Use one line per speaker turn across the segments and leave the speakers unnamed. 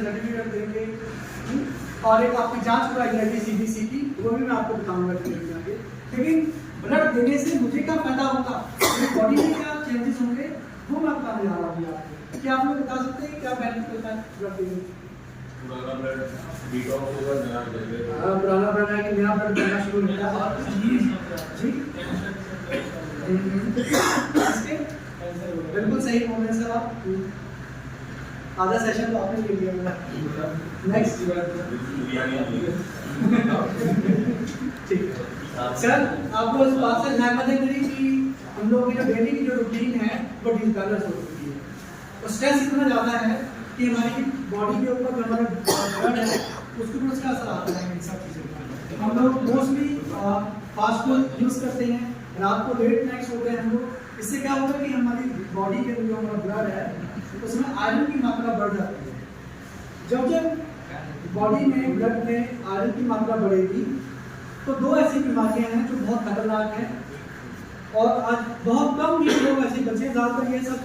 Certificate देंगे और एक आपकी जांच कराई जाएगी सीबीसी की, वो भी मैं आपको बताऊंगा आगे। लेकिन ब्लड देने से मुझे क्या फायदा होगा, मेरी बॉडी में क्या चेंजेस होंगे, वो मैं बताने जा रहा हूँ आपको। क्या आप लोग बता सकते हैं क्या बेनिफिट होता है ब्लड देने से?
पुराना ब्लड डिटॉक्स होगा, नया ब्लड
पुराना ब्लड है कि नया ब्लड देना शुरू होता है। और जी बिल्कुल सही बोल रहे हैं सर आप। आधा सेशन तो आपने ले लिया होगा। नेक्स्ट ठीक है सर, आपको इस बात से सहमत है कि हम लोगों की जो डेली की जो रूटीन है वो डिसबैलेंस हो चुकी है। तो स्ट्रेस इतना ज़्यादा है कि हमारी बॉडी के ऊपर जो हमारा ब्लड है उसके ऊपर उसका असर आता है इन सब चीज़ों का। हम लोग मोस्टली फास्ट फूड यूज़ करते हैं, रात को लेट नाइट सोते हैं हम लोग। इससे क्या होगा कि हमारी बॉडी के जो हमारा ब्लड है उसमें आयरन की मात्रा बढ़ जाती है। जब जब बॉडी में ब्लड में आयरन की मात्रा बढ़ेगी तो दो ऐसी बीमारियां हैं जो बहुत खतरनाक हैं और आज बहुत कम ही लोग ऐसे बचे, ज़्यादातर ये सब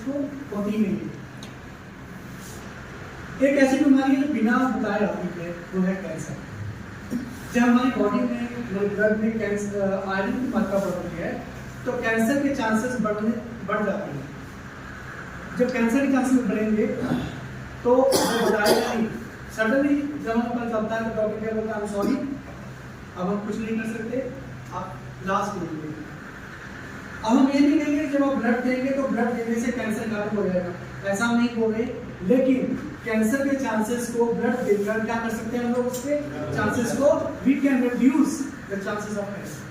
को होती नहीं है। एक ऐसी बीमारी है जो बिना बताए आती है, वो है कैंसर। जब हमारी बॉडी में हमारे ब्लड में कैंसर आयरन की मात्रा बढ़ती है तो कैंसर के चांसेस बढ़ जाते हैं। जब कैंसर के चांसेस बढ़ेंगे तो वो बताएगा नहीं, सडनली जब हमें पता चलता है तो डॉक्टर क्या बोलता है, सॉरी अब हम कुछ नहीं कर सकते, आप लास्ट में देंगे। अब हम ये नहीं कहेंगे जब आप ब्लड देंगे तो ब्लड देने से कैंसर खत्म हो जाएगा, ऐसा हम नहीं बोल रहे। लेकिन कैंसर के चांसेस को ब्लड देकर क्या कर सकते हैं हम लोग, उसके चांसेस को we can reduce the chances of cancer,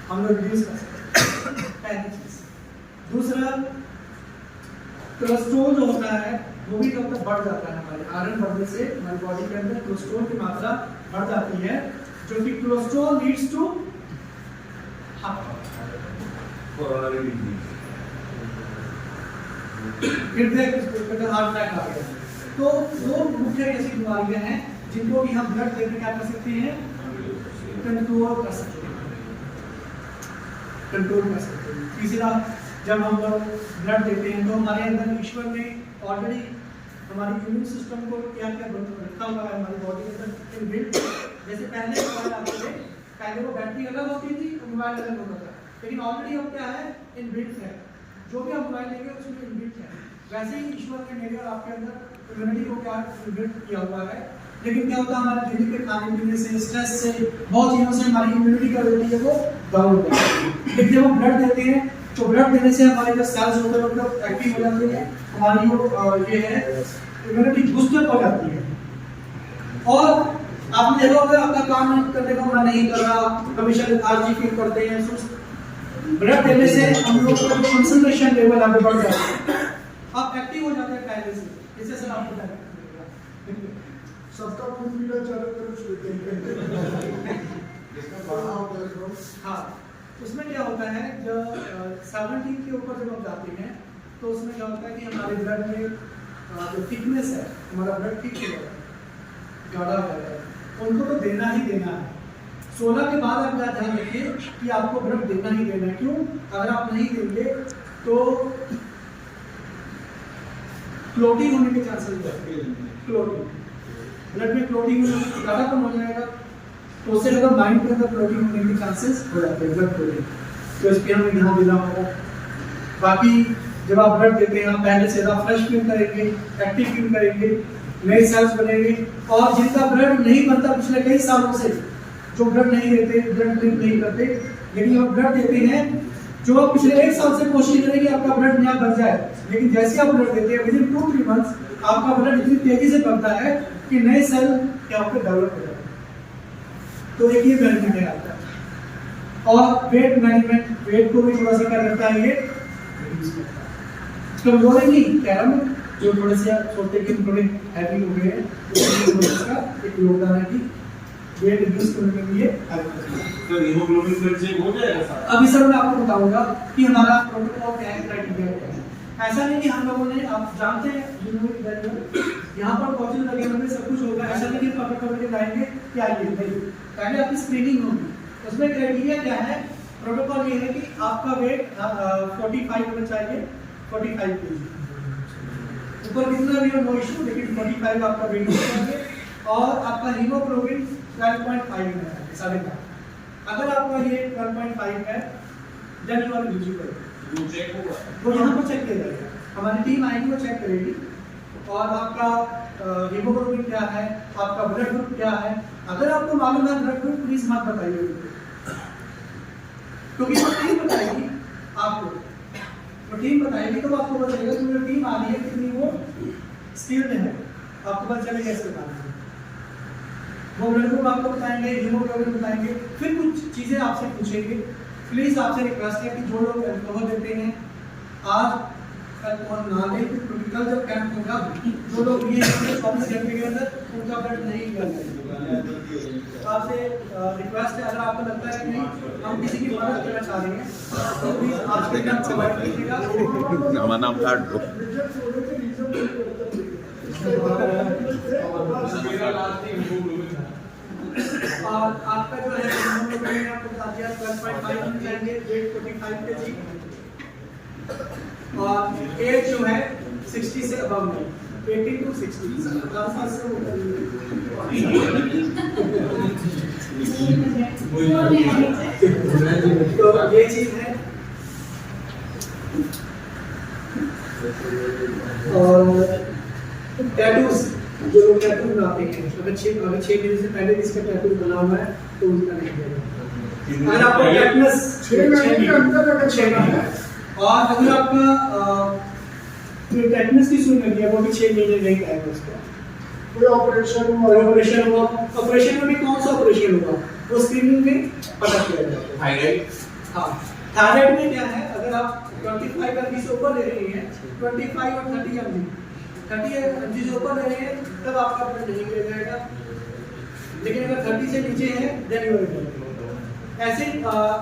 हम लोग रिड्यूस कर सकते हैं। पहली चीज। दूसरा, कोलेस्ट्रॉल जो होता है वो भी कब तक बढ़ जाता है, हमारे आयरन बढ़ने से हमारी बॉडी के अंदर कोलेस्ट्रॉल की मात्रा बढ़ जाती है, जो कि cholesterol leads to heart attack आ गया। तो दो मुख्य ऐसी बीमारियां हैं जिनको कि हम ब्लड देकर क्या कर सकते हैं, कंट्रोल कर सकते हैं, कंट्रोल कर सकते हैं। तीसरा, जब हम लोग ब्लड देते हैं तो हमारे अंदर ईश्वर ने ऑलरेडी हमारी इम्यून सिस्टम को क्या क्या रखा हुआ है हमारी बॉडी के अंदर इनबिल्ट। जैसे पहले मोबाइल आते थे, पहले वो बैटरी अलग होती थी और मोबाइल अलग होता था, लेकिन ऑलरेडी अब क्या है, इनबिल्ट है। जो भी आप मोबाइल लेंगे उसमें इनबिल्ट है। वैसे ही ईश्वर ने मेरे और आपके अंदर इम्यूनिटी को क्या इनबिल्ट किया हुआ है। लेकिन क्या होता है, हमारे डेली के खाने पीने से, स्ट्रेस से, बहुत चीज़ों से हमारी इम्यूनिटी का लेवल है वो डाउन हो जाता है। लेकिन जब हम ब्लड देते हैं तो ब्लड देने से हमारे जो सेल्स होते हैं मतलब एक्टिव हो जाते हैं, हमारी जो ये है इम्यूनिटी बूस्टर हो जाती है। और आपने देखा होगा आपका काम करने का मन नहीं कर रहा, हमेशा लेथार्जी फील करते हैं, सुस्त। ब्लड देने से हम लोग का कंसंट्रेशन लेवल आगे बढ़ जाता है, आप एक्टिव हो जाते हैं पहले से। इससे सर आपको
सबका खून पीना चालू करो।
हाँ, उसमें क्या होता है, जब 17 के ऊपर जब हम जाते हैं तो उसमें क्या होता है कि हमारे ब्लड में जो थिकनेस है, हमारा ब्लड थिक हो जाता है, गाढ़ा हो जाता है, उनको तो देना ही देना है। 16 के बाद आप क्या ध्यान रखिए कि आपको ब्लड देना ही देना है। क्यों? अगर आप नहीं देंगे तो क्लोटिंग होने के चांसेस हैं। क्लोटिंग, ब्लड में क्लोटिंग ज़्यादा कम हो जाएगा तो उससे ज़्यादा माइंड के अंदर क्लोटिंग होने के चांसेस हो जाते हैं, ब्लड क्लोटिंग। तो इस पर हमें ध्यान देना होगा। बाकी जब आप ब्लड देते हैं आप पहले से ज़्यादा फ्रेश फील करेंगे, एक्टिव फील करेंगे, नए सेल्स बनेंगे। और जिनका ब्लड नहीं बनता पिछले कई सालों से, जो ब्लड नहीं देते, ब्लड नहीं करते, लेकिन आप ब्लड देते हैं, जो पिछले 1 साल से कोशिश करेंगे आपका ब्लड नया बन जाए, लेकिन जैसे आप ब्लड देते हैं विदिन 2-3 मंथ्स आपका ब्लड इतनी तेजी से बनता है कि नए सेल क्या आपके डेवलप हो जाते हैं। तो एक ये बेनिफिट है आपका। और वेट मैनेजमेंट, वेट को भी थोड़ा सा क्या करता है, ये रिड्यूस करता है। कमजोरी नहीं कह रहा मैं, जो थोड़े से सोचते कि थोड़े हैवी हो गए हैं, उसका एक योगदान है कि वेट रिड्यूस करने के लिए
तो हीमोग्लोबिन का चेक हो जाएगा सर?
अभी सर मैं आपको बताऊंगा कि हमारा प्रोटोकॉल क्या है, क्राइटेरिया क्या है। ऐसा नहीं कि हम लोगों ने, आप जानते हैं यहाँ पर कोचिंग लगे होंगे, सब कुछ होगा, ऐसा नहीं कि पकड़ के लाएंगे कि आइए नहीं, पहले आपकी स्क्रीनिंग होगी। उसमें क्राइटेरिया क्या है, प्रोटोकॉल ये है कि आपका वेट 45 होना चाहिए, 45 kg। ऊपर कितना भी हो नो इशू, लेकिन 45 आपका वेट होगा और आपका हीमोग्लोबिन 12.5 है, 12.5। अगर आपका ये 12.5 है देन यू आर एलिजिबल।
वो चेक होगा।
वो यहाँ पर चेक किया जाएगा, हमारी टीम आएगी वो चेक करेगी और आपका हीमोग्लोबिन क्या है, आपका ब्लड ग्रुप क्या है। अगर आपको मालूम है ब्लड ग्रुप, प्लीज मत बताइए, क्योंकि वो टीम बताएगी आपको, वो टीम बताएगी तो आपको पता चलेगा कि मेरी टीम आ रही है कितनी वो स्किल्ड है, आपको पता चलेगा इसके बारे में। वो ब्लड ग्रुप आपको बताएंगे, हीमोग्लोबिन बताएंगे, फिर कुछ चीजें आपसे पूछेंगे। प्लीज आपसे रिक्वेस्ट है कि जो लोग अल्कोहल देते हैं आज अल्कोहल ना लें, क्योंकि कल जब कैंप होगा जो लोग ये 24 घंटे के अंदर उनका ब्लड नहीं लिया जाएगा। आपसे रिक्वेस्ट है, अगर आपको लगता है कि नहीं हम किसी की मदद करना चाह रहे हैं तो प्लीज आज के कैंप प्रोवाइड कीजिएगा।
हमारा नाम काट दो।
रिजल्ट होने के रीजन नहीं करता।
मेरा लास्ट में हीमोग्लोबिन था।
और आपका जो है हीमोग्लोबिन आपको बता दिया 12.5 में जाएंगे, वेट 45 kg और एज जो है 60 से अबव में, 18 to 60 10 से ऊपर। तो ये चीज है। और टैटूज, जो लोग टैटू बनाते हैं, अगर 6 महीने से पहले जिसका टैटू बना हुआ है तो उसका नहीं देगा। अगर आपको टेटनस
6 महीने के अंदर अगर
6 महीने, और अगर आपका टेटनस की सुई लगी है वो भी 6 महीने नहीं आएगा उसका।
कोई ऑपरेशन हुआ,
ऑपरेशन हुआ, ऑपरेशन में भी कौन सा ऑपरेशन हुआ वो स्क्रीनिंग में पता किया जाता है।
थायराइड।
हाँ, थायराइड में क्या है, अगर आप 25 mg से ऊपर ले रही हैं, 25 और 30 mg, 30 mg से ऊपर ले रहे हैं तब आपका ब्लड नहीं लिया जाएगा, लेकिन अगर 30 से नीचे है देन यू आर। ऐसे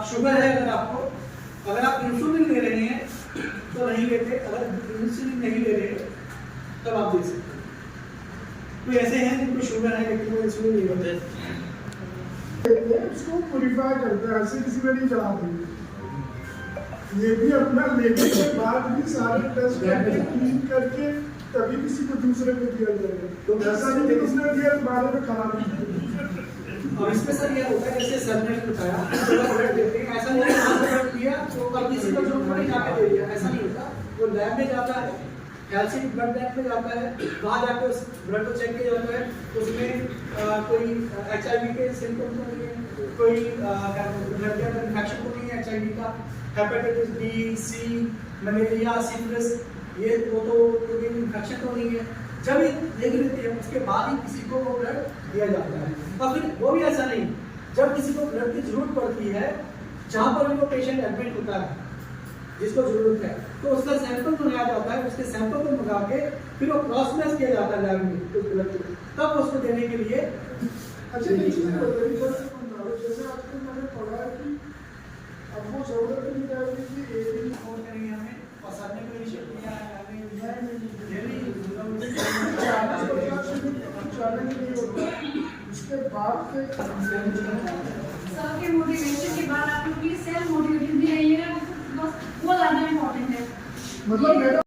शुगर है, अगर आप इंसुलिन ले रहे हैं तो नहीं लेते, अगर इंसुलिन नहीं ले रहे तब आप दे सकते हैं। कोई ऐसे हैं जिनको शुगर है लेकिन वो इंसुलिन नहीं लेते,
उसको प्योरीफाई करते हैं, ऐसे किसी में नहीं चढ़ाते। ये भी अपना लेने के बाद भी सारे टेस्ट करके क्लीन करके तभी किसी को दूसरे को दिया जाएगा। तो ऐसा नहीं कि उसने दिया बाद में खराब नहीं।
और इसमें सर ये होता है जैसे सर ने बताया ब्लड देते हैं, ऐसा नहीं है कि ब्लड दिया तो कल किसी को जो थोड़ी जाके दे दिया, ऐसा नहीं होता। वो लैब में जाता है, कैल्शियम ब्लड बैंक में जाता है, वहाँ जाके उस ब्लड को चेक किया जाता है, उसमें कोई HIV के सिम्टम्स तो नहीं है, कोई ब्लड के अंदर इन्फेक्शन तो नहीं है HIV का, hepatitis B, C, malaria, syphilis, ये वो तो कोई इन्फेक्शन तो नहीं है। जब ये देख लेते हैं उसके बाद ही किसी को वो ब्लड दिया जाता है। और फिर वो भी ऐसा नहीं, जब किसी को ब्लड की जरूरत पड़ती है, जहाँ पर भी वो पेशेंट एडमिट होता है जिसको जरूरत है, तो उसका सैंपल मंगाया जाता है, उसके सैंपल को मंगा के फिर वो क्रॉस मैच किया जाता है लैब में उस ब्लड को, तब उसको देने के लिए।
अच्छा, ये चीज़ बताइए जैसे आजकल मैंने पढ़ा है कि अब वो जरूरत नहीं रहेगी कि एक दिन
फोन करेंगे हमें और सर ने कोई इशू किया है, उसके बाद
सबके मोटिवेशन के बाद आप लोग प्लीज सेल्फ मोटिवेटेड भी रहिएगा, बस वो ज़्यादा इम्पोर्टेंट है।
मतलब मेरा